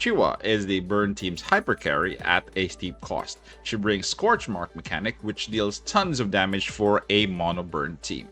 Qiuhua is the burn team's hypercarry at a steep cost. She brings Scorch Mark mechanic, which deals tons of damage for a mono burn team.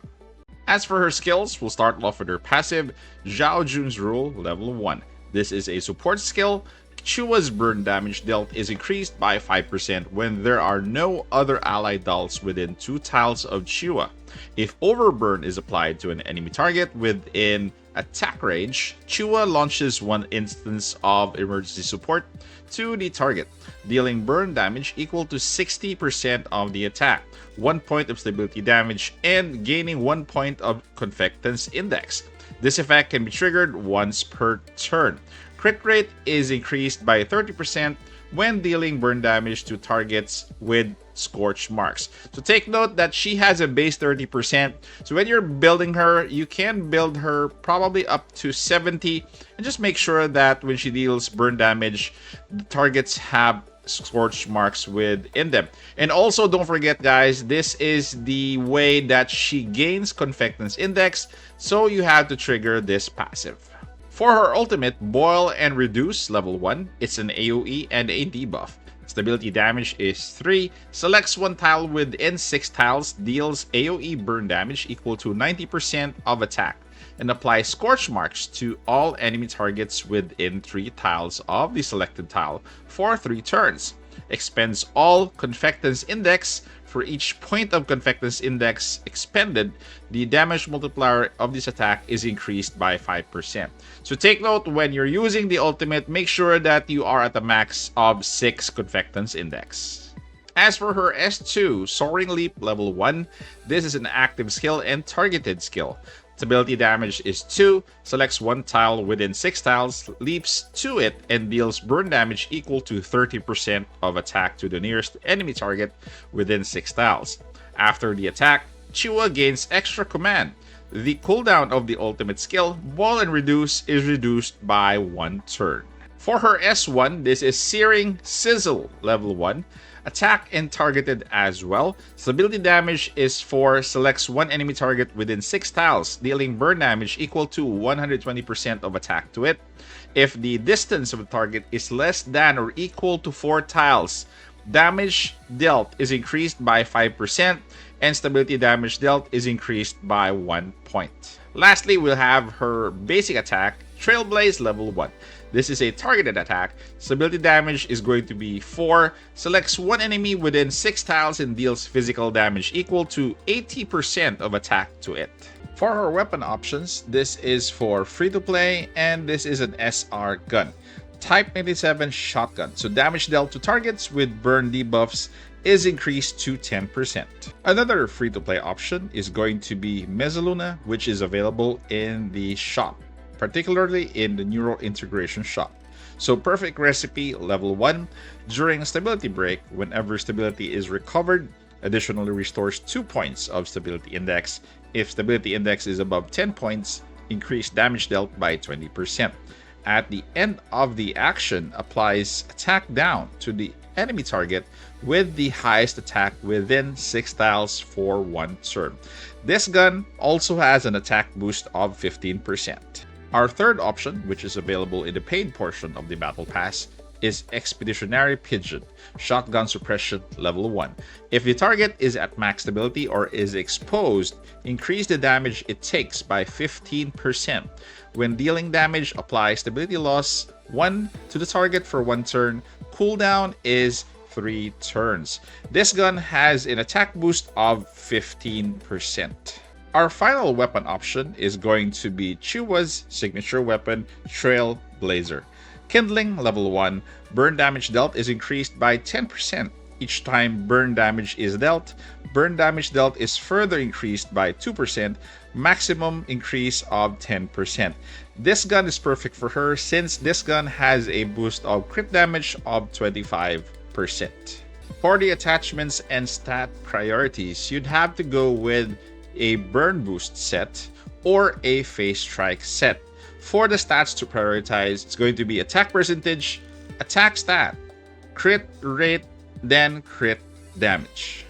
As for her skills, we'll start off with her passive, Zhao Jun's Rule, level 1. This is a support skill. Qiuhua's burn damage dealt is increased by 5% when there are no other allied dolls within 2 tiles of Qiuhua. If overburn is applied to an enemy target within attack range, Qiuhua launches one instance of emergency support to the target, dealing burn damage equal to 60% of the attack, 1 point of stability damage, and gaining 1 point of Confectance Index. This effect can be triggered once per turn. Crit rate is increased by 30% when dealing burn damage to targets with scorch marks. So take note that she has a base 30%. So when you're building her, you can build her probably up to 70, and just make sure that when she deals burn damage, the targets have scorch marks within them. And also don't forget, guys, this is the way that she gains Confectance Index, so you have to trigger this passive. For her ultimate, Boil and Reduce level 1, it's an AoE and a debuff. Stability damage is 3, selects 1 tile within 6 tiles, deals AoE burn damage equal to 90% of attack, and applies Scorch Marks to all enemy targets within 3 tiles of the selected tile for 3 turns. Expends all Confectance Index. For each point of Confectance Index expended, the damage multiplier of this attack is increased by 5%. So take note, when you're using the ultimate, make sure that you are at a max of 6 Confectance Index. As for her S2, Soaring Leap level 1, this is an active skill and targeted skill. Stability damage is 2, selects 1 tile within 6 tiles, leaps to it, and deals burn damage equal to 30% of attack to the nearest enemy target within 6 tiles. After the attack, Qiuhua gains extra command. The cooldown of the ultimate skill, Boil and Reduce, is reduced by 1 turn. For her S1, this is Searing Sizzle level 1. Attack and targeted as well. Stability damage is 4, selects 1 enemy target within 6 tiles, dealing burn damage equal to 120% of attack to it. If the distance of the target is less than or equal to 4 tiles, damage dealt is increased by 5%, and stability damage dealt is increased by 1 point. Lastly, we'll have her basic attack, Trailblaze level 1. This is a targeted attack. Stability damage is going to be 4, selects 1 enemy within 6 tiles and deals physical damage equal to 80% of attack to it. For her weapon options, this is for free-to-play, and this is an SR gun. Type 97 shotgun, so damage dealt to targets with burn debuffs is increased to 10%. Another free-to-play option is going to be Mezzaluna, which is available in the shop, particularly in the Neural Integration shop. So Perfect Recipe level 1, during stability break, whenever stability is recovered, additionally restores 2 points of stability index. If stability index is above 10 points, increase damage dealt by 20%. At the end of the action, applies attack down to the enemy target with the highest attack within 6 tiles for 1 turn. This gun also has an attack boost of 15%. Our third option, which is available in the paid portion of the Battle Pass, is Expeditionary Pigeon, Shotgun Suppression level 1. If the target is at max stability or is exposed, increase the damage it takes by 15%. When dealing damage, apply stability loss 1 to the target for 1 turn. Cooldown is 3 turns. This gun has an attack boost of 15%. Our final weapon option is going to be Qiuhua's signature weapon, Trailblazer. Kindling level 1, burn damage dealt is increased by 10% each time burn damage is dealt. Burn damage dealt is further increased by 2%, maximum increase of 10%. This gun is perfect for her since this gun has a boost of crit damage of 25%. For the attachments and stat priorities, you'd have to go with a burn boost set or a phase strike set. For the stats to prioritize, it's going to be attack percentage, attack stat, crit rate, then crit damage.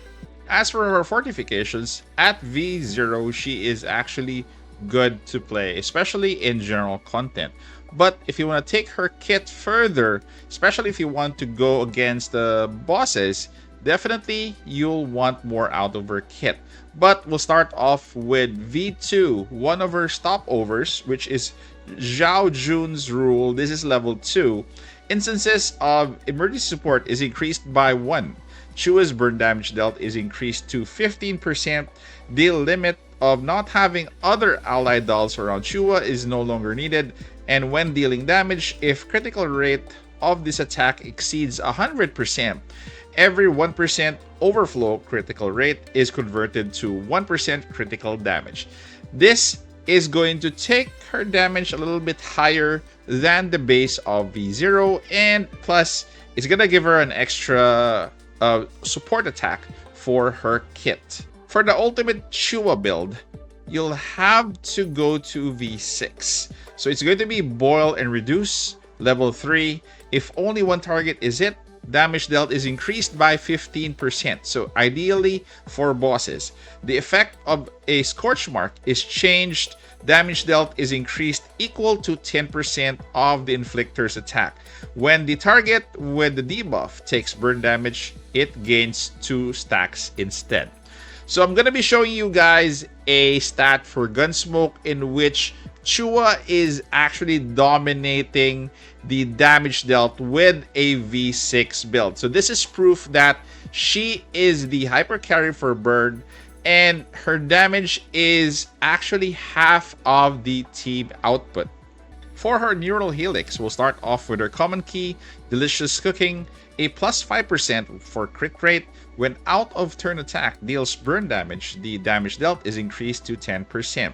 As for her fortifications, at V0 she is actually good to play, especially in general content. But if you want to take her kit further, especially if you want to go against the bosses, definitely you'll want more out of her kit. But we'll start off with V2, one of her stopovers, which is Zhao Jun's rule. This is level 2. Instances of emergency support is increased by 1. Qiuhua's burn damage dealt is increased to 15%. The limit of not having other allied dolls around Qiuhua is no longer needed. And when dealing damage, if critical rate of this attack exceeds 100%, every 1% overflow critical rate is converted to 1% critical damage. This is going to take her damage a little bit higher than the base of V0, and plus it's gonna give her an extra support attack for her kit. For the ultimate Qiuhua build, you'll have to go to V6. So it's going to be Boil and Reduce, level 3. If only one target is hit, damage dealt is increased by 15%. So ideally for bosses, the effect of a Scorch Mark is changed. Damage dealt is increased equal to 10% of the inflictor's attack. When the target with the debuff takes burn damage, it gains 2 stacks instead. So I'm going to be showing you guys a stat for Gunsmoke in which Qiuhua is actually dominating the damage dealt with a V6 build. So this is proof that she is the hyper carry for burn, and her damage is actually half of the team output. For her neural helix, we'll start off with her common key, Delicious Cooking, a plus 5% for crit rate. When out of turn attack deals burn damage, the damage dealt is increased to 10%.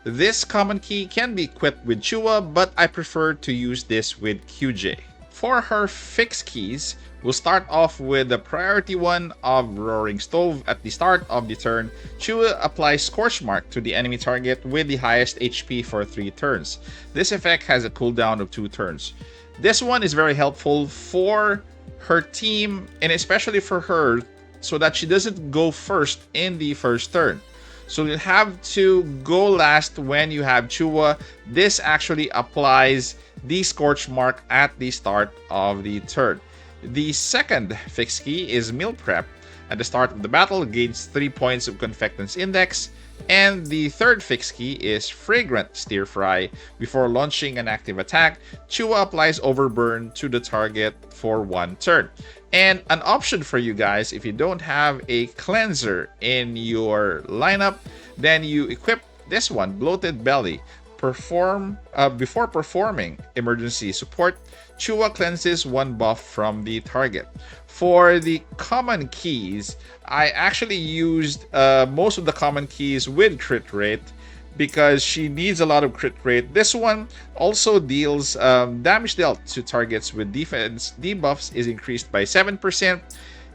This common key can be equipped with Qiuhua, but I prefer to use this with QJ. For her fixed keys, we'll start off with the priority one of Roaring Stove. At the start of the turn, Qiuhua applies Scorch Mark to the enemy target with the highest HP for 3 turns. This effect has a cooldown of 2 turns. This one is very helpful for her team, and especially for her, so that she doesn't go first in the first turn. So you'll have to go last when you have Qiuhua. This actually applies the Scorch Mark at the start of the turn. The second fixed key is Meal Prep. At the start of the battle, gains 3 points of Confectance Index. And the third fixed key is Fragrant Stir Fry. Before launching an active attack, Qiuhua applies Overburn to the target for 1 turn. And an option for you guys, if you don't have a cleanser in your lineup, then you equip this one, Bloated Belly. Before performing emergency support, Qiuhua cleanses 1 buff from the target. For the common keys, I actually used most of the common keys with crit rate because she needs a lot of crit rate. This one also deals damage dealt to targets with defense debuffs is increased by 7%,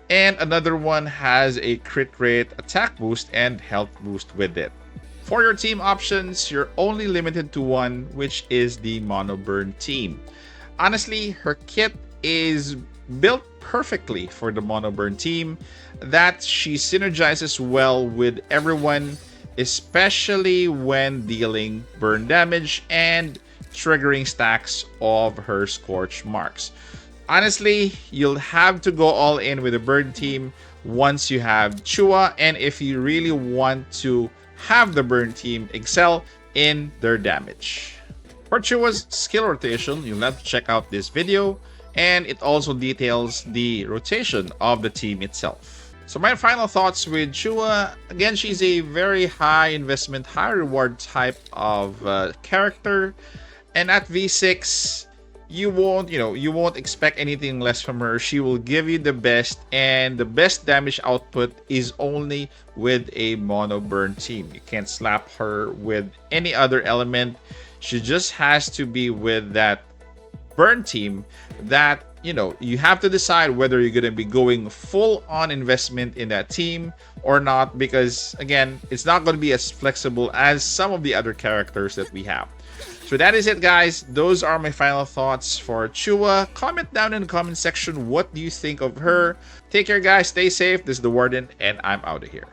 and another one has a crit rate, attack boost, and health boost with it. For your team options, you're only limited to one, which is the Mono Burn team. Honestly, her kit is built perfectly for the Mono Burn team, that she synergizes well with everyone, especially when dealing burn damage and triggering stacks of her Scorch Marks. Honestly, you'll have to go all in with the burn team once you have Qiuhua, and if you really want to have the burn team excel in their damage. For Qiuhua's skill rotation, you'll have to check out this video, and it also details the rotation of the team itself. So my final thoughts with Qiuhua, again, she's a very high investment, high reward type of character, and at V6, you won't expect anything less from her. She will give you the best, and the best damage output is only with a mono burn team. You can't slap her with any other element. She just has to be with that burn team that, you have to decide whether you're going to be going full on investment in that team or not, because again, it's not going to be as flexible as some of the other characters that we have. So that is it, guys. Those are my final thoughts for Qiuhua. Comment down in the comment section, what do you think of her? Take care, guys. Stay safe. This is the Warden, and I'm out of here.